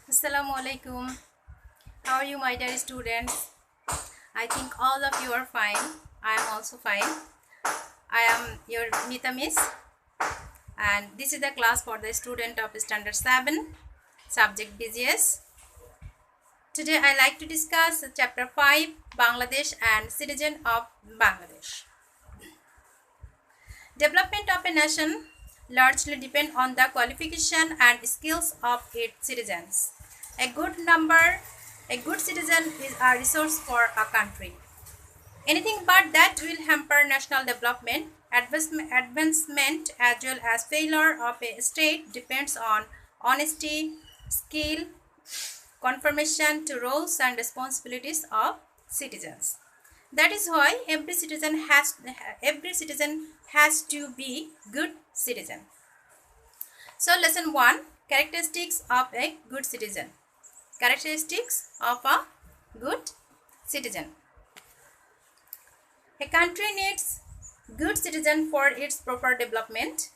Assalamualaikum. How are you, my dear students? I think all of you are fine. I am also fine. I am your Mita Miss, and this is the class for the student of Standard 7, subject BGS. Today I like to discuss chapter 5, Bangladesh and citizen of Bangladesh. Development of a nation largely depend on the qualification and skills of its citizens. A good citizen is a resource for a country. Anything but that will hamper national development, advancement as well as failure of a state depends on honesty, skill, conformation to roles and responsibilities of citizens. That is why every citizen has to be good citizen. So lesson 1, characteristics of a good citizen. Characteristics of a good citizen. A country needs good citizen for its proper development.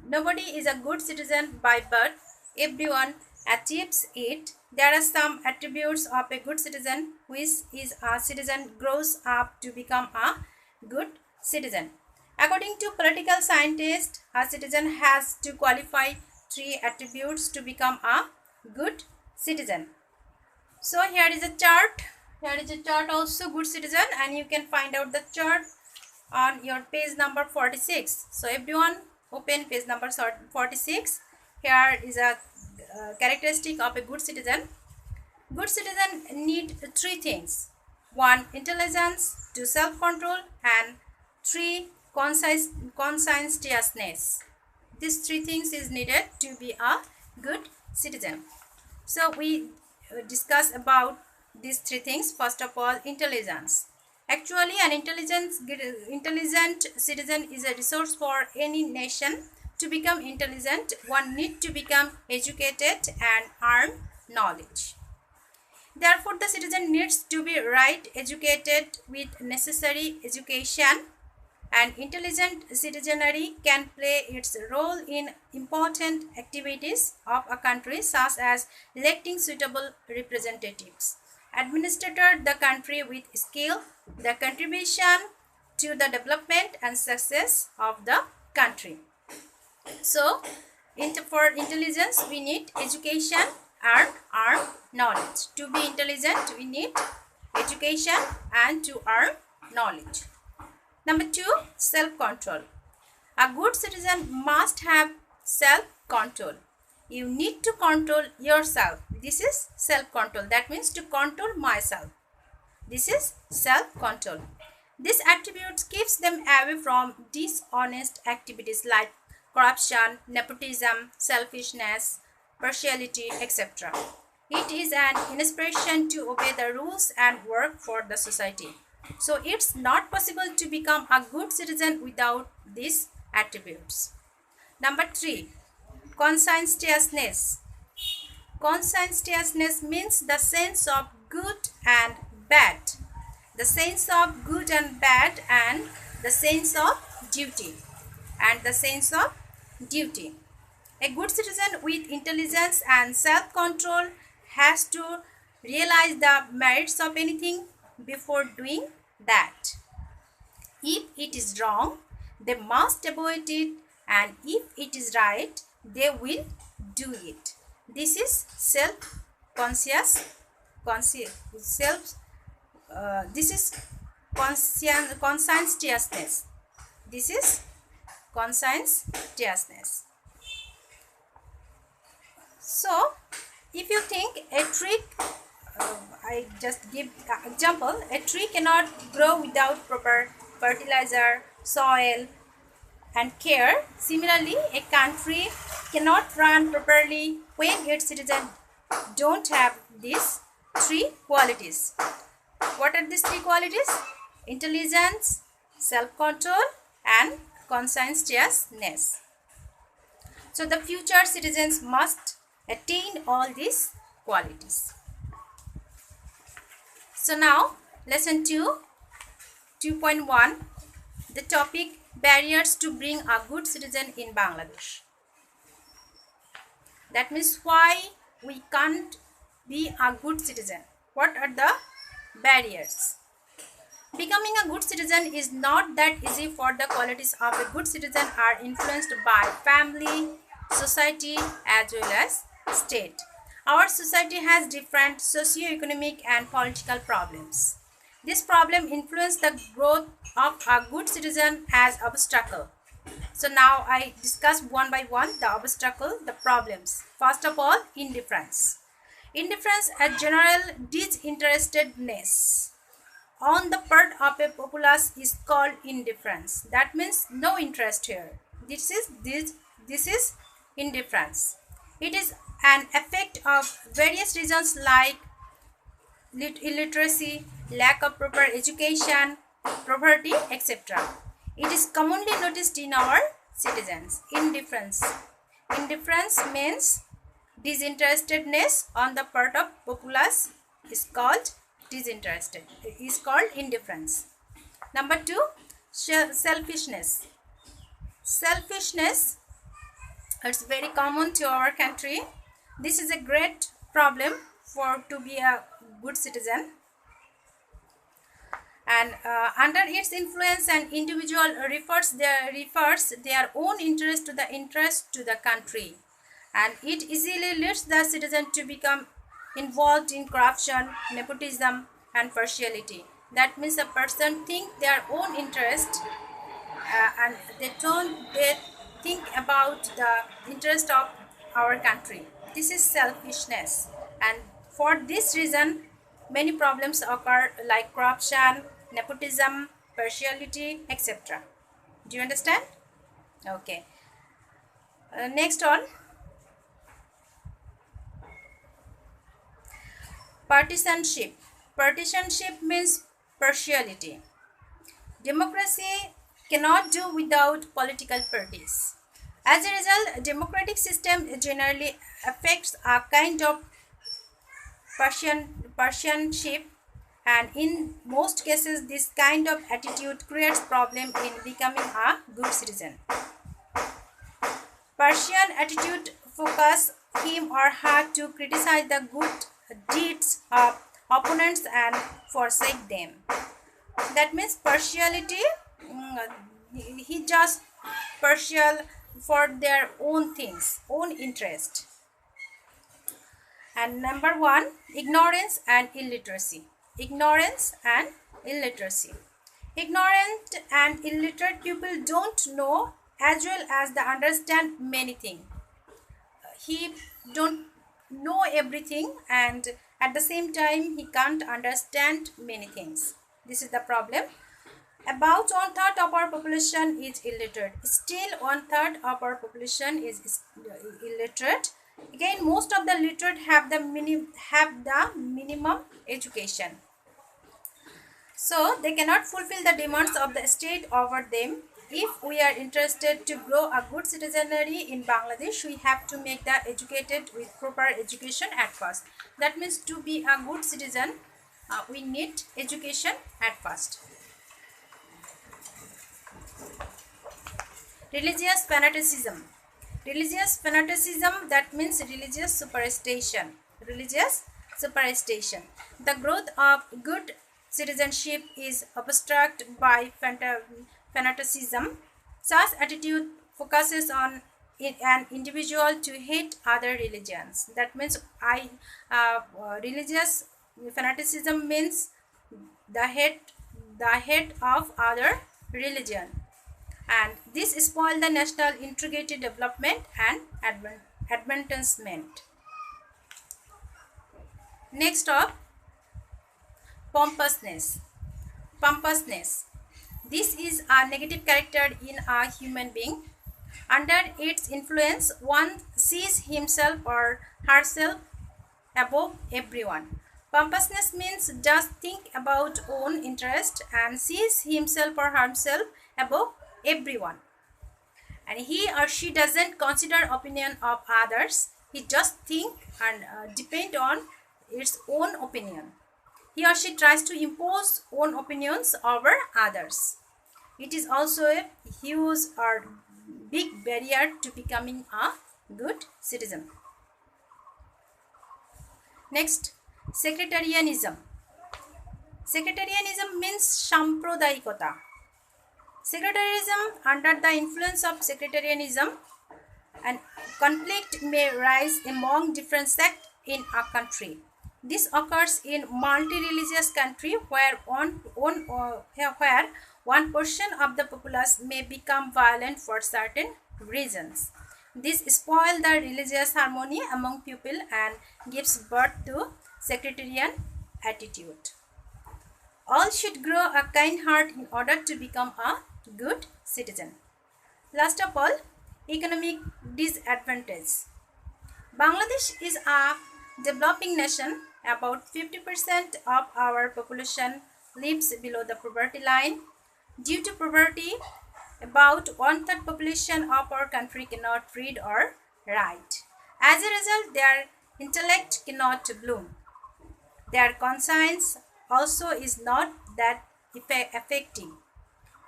Nobody is a good citizen by birth. Everyone achieves it. There are some attributes of a good citizen, which is a citizen grows up to become a good citizen. According to political scientists, a citizen has to qualify 3 attributes to become a good citizen. So here is a chart. Here is a chart also, good citizen, and you can find out the chart on your page number 46. So everyone open page number 46. Here is a characteristic of a good citizen. Good citizen need 3 things. 1, intelligence, 2, self-control, and 3, conscientiousness. These 3 things is needed to be a good citizen. So we discuss about these 3 things. First of all, intelligence. Actually, an intelligent citizen is a resource for any nation. To become intelligent, one needs to become educated and earn knowledge. Therefore, the citizen needs to be right educated with necessary education, and intelligent citizenry can play its role in important activities of a country, such as electing suitable representatives, administer the country with skill, the contribution to the development and success of the country. So, for intelligence, we need education and earn knowledge. To be intelligent, we need education and to earn knowledge. Number 2, self-control. A good citizen must have self-control. You need to control yourself. This is self-control. That means to control myself. This is self-control. This attribute keeps them away from dishonest activities like corruption, nepotism, selfishness, partiality, etc. It is an inspiration to obey the rules and work for the society. So it's not possible to become a good citizen without these attributes. Number 3, conscientiousness. Conscientiousness means the sense of good and bad. The sense of good and bad, and the sense of duty. And the sense of duty. A good citizen with intelligence and self-control has to realize the merits of anything before doing that. If it is wrong, they must avoid it, and if it is right, they will do it. This is conscientiousness. This is conscientiousness. So, if you think a tree, I just give an example, a tree cannot grow without proper fertilizer, soil, and care. Similarly, a country cannot run properly when its citizens don't have these 3 qualities. What are these 3 qualities? Intelligence, self-control, and conscientiousness. So the future citizens must attain all these qualities. So now, lesson 2, 2.1, the topic barriers to bring a good citizen in Bangladesh. That means why we can't be a good citizen? What are the barriers? Becoming a good citizen is not that easy, for the qualities of a good citizen are influenced by family, society as well as state. Our society has different socio-economic and political problems. This problem influence the growth of a good citizen as obstacle. So now I discuss one by one the obstacle, the problems. First of all, indifference. Indifference, a general disinterestedness on the part of a populace is called indifference. That means no interest here. This is indifference. It is an effect of various reasons like illiteracy, lack of proper education, poverty, etc. It is commonly noticed in our citizens. Indifference. Indifference means disinterestedness on the part of populace is called disinterested, is called indifference. Number 2, selfishness. Selfishness, it's very common to our country. This is a great problem for to be a good citizen, and under its influence an individual refers their own interest to the interest to the country, and it easily leads the citizen to become involved in corruption, nepotism and partiality. That means a person think their own interest, and they think about the interest of our country. This is selfishness, and for this reason many problems occur like corruption, nepotism, partiality, etc. Do you understand? Okay. Next on, partisanship. Partisanship means partiality. Democracy cannot do without political parties. As a result, democratic system generally affects a kind of partisanship, and in most cases this kind of attitude creates problem in becoming a good citizen. Partisan attitude focus him or her to criticize the good deeds of opponents and forsake them. That means partiality, he just partial for their own things, own interest. And number 1, ignorance and illiteracy. Ignorance and illiteracy. Ignorant and illiterate people don't know as well as they understand many things. He don't know everything, and at the same time he can't understand many things. This is the problem. About 1/3 of our population is illiterate. Still 1/3 of our population is illiterate. Again, most of the literate have the minimum education. So they cannot fulfill the demands of the state over them. If we are interested to grow a good citizenry in Bangladesh, we have to make the educated with proper education at first. That means to be a good citizen, we need education at first. Religious fanaticism. Religious fanaticism, that means religious superstition. Religious superstition. The growth of good citizenship is obstructed by fanaticism. Such attitude focuses on an individual to hate other religions. That means religious fanaticism means the hate of other religion, and this spoil the national integrated development and advancement. Next up, pompousness. Pompousness. This is a negative character in a human being. Under its influence, one sees himself or herself above everyone. Pompousness means just think about own interest and sees himself or herself above everyone. And he or she doesn't consider opinion of others. He just think and depend on its own opinion. He or she tries to impose own opinions over others. It is also a huge or big barrier to becoming a good citizen. Next, sectarianism. Sectarianism means sampradayikota. Sectarianism, under the influence of sectarianism, and conflict may rise among different sects in a country. This occurs in multi-religious country where one portion of the populace may become violent for certain reasons. This spoils the religious harmony among people and gives birth to sectarian attitude. All should grow a kind heart in order to become a good citizen. Last of all, economic disadvantage. Bangladesh is a developing nation. About 50% of our population lives below the poverty line. Due to poverty, about one-third population of our country cannot read or write. As a result, their intellect cannot bloom. Their conscience also is not that effective.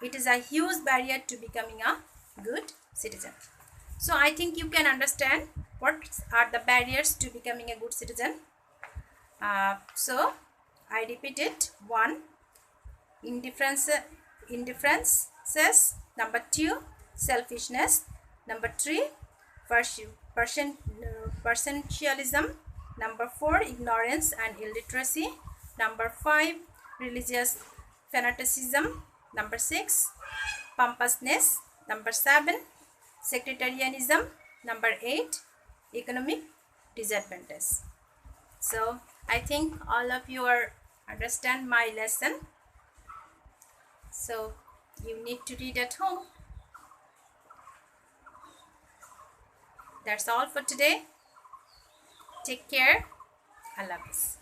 It is a huge barrier to becoming a good citizen. So I think you can understand what are the barriers to becoming a good citizen. So I repeat it. 1. Indifferences. Number 2. Selfishness. Number 3. Partialism. Number 4. Ignorance and illiteracy. Number 5. Religious fanaticism. Number 6. Pompousness. Number 7. Sectarianism. Number 8. Economic disadvantage. So I think all of you are understand my lesson. So you need to read at home. That's all for today. Take care. Allah Hafiz.